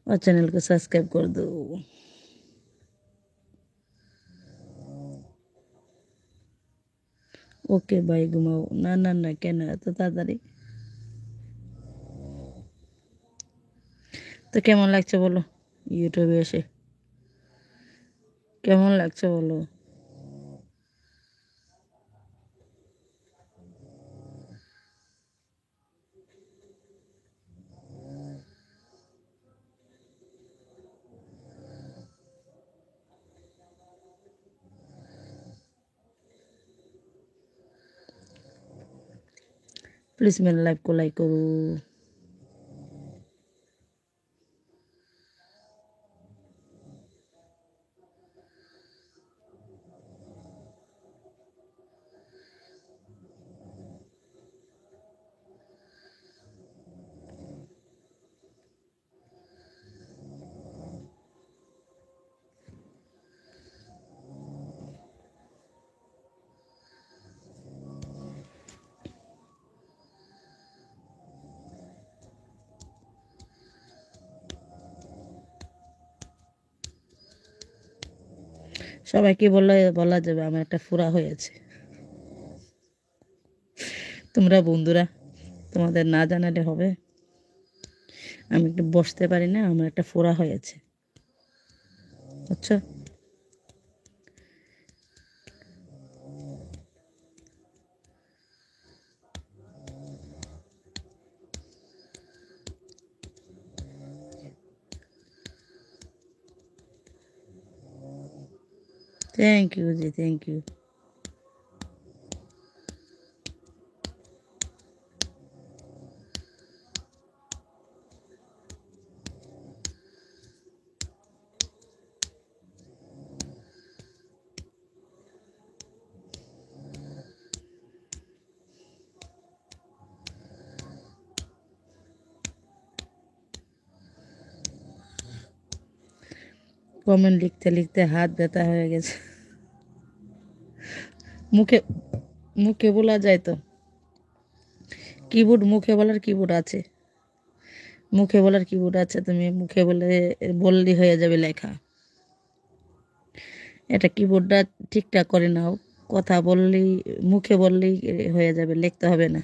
और चैनल को सब्सक्राइब कर दो। ओके भाई घुमाओ। ना ना ना কেন এত তাড়াতাড়ি? তো কেমন লাগছে বলো ইউটিউবে এসে? কেমন লাগছে বলো? प्लीज़ मेरे लाइव को लाइक करो। সবাইকে বলা যাবে আমার একটা ফোড়া হয়েছে। তোমরা বন্ধুরা তোমাদের না জানালে হবে? আমি একটু বসতে পারি না, আমার একটা ফোড়া হয়েছে। আচ্ছা, থ্যাংক ইউ জি, থ্যাংক ইউ। কমেন্ট লিখতে লিখতে হাত ব্যথা হয়ে গেছে। মুখে মুখে বলা যায় তো? কিবোর্ড, মুখে বলার কিবোর্ড আছে। মুখে বলার কিবোর্ড আছে, তুমি মুখে বললেই হয়ে যাবে লেখা। এটা কিবোর্ডটা ঠিকঠাক করে নাও, কথা বললেই, মুখে বললেই হয়ে যাবে, লিখতে হবে না।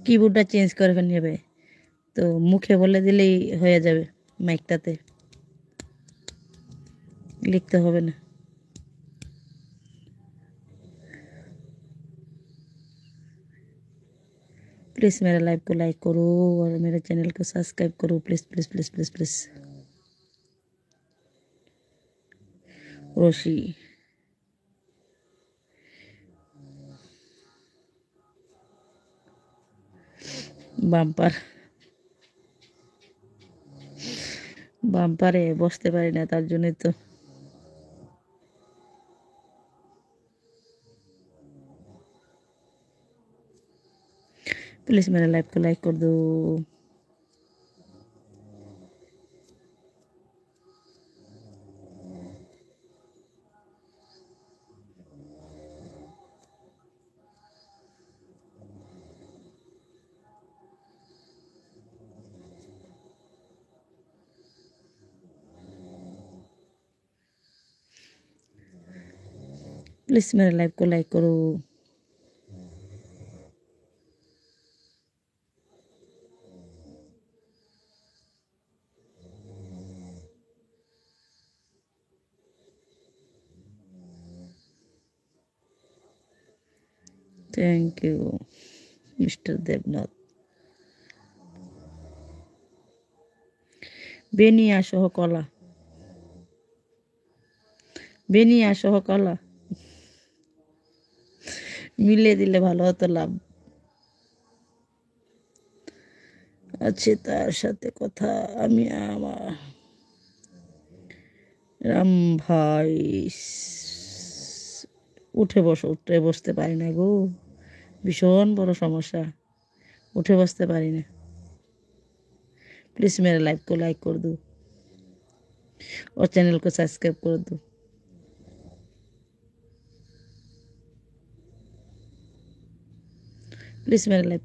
কিবোর্ডটা চেঞ্জ করে নেবে, তো মুখে বলে দিলেই হয়ে যাবে, মাইকটাতে লিখতে হবে না। प्लीज़ मेरे लाइव को लाइक करो और मेरे चैनल को सब्सक्राइब करो, please please please please please. रोशी বাম্পার, বাম্পারে বসতে পারি না, তার জন্যই তো। प्लीज़ मेरे लाइव को लाइक कर दो। प्लीज़ मेरे लाइव को लाइक करो। Thank you mister Devnath. বেনিয়া সহ কলা, বেনিয়া সহ কলা মিলিয়ে দিলে ভালো হতো, লাভ আছে তার সাথে কথা। আমি আমার রাম ভাই, উঠে বসো। উঠে বসতে পারি না গো, ভীষণ বড় সমস্যা, उठे बसते पारी ना। प्लीज़ मेरे लाइव को लाइक कर दो और चैनल को सब्सक्राइब कर दो। প্লিজ মেরে লাইক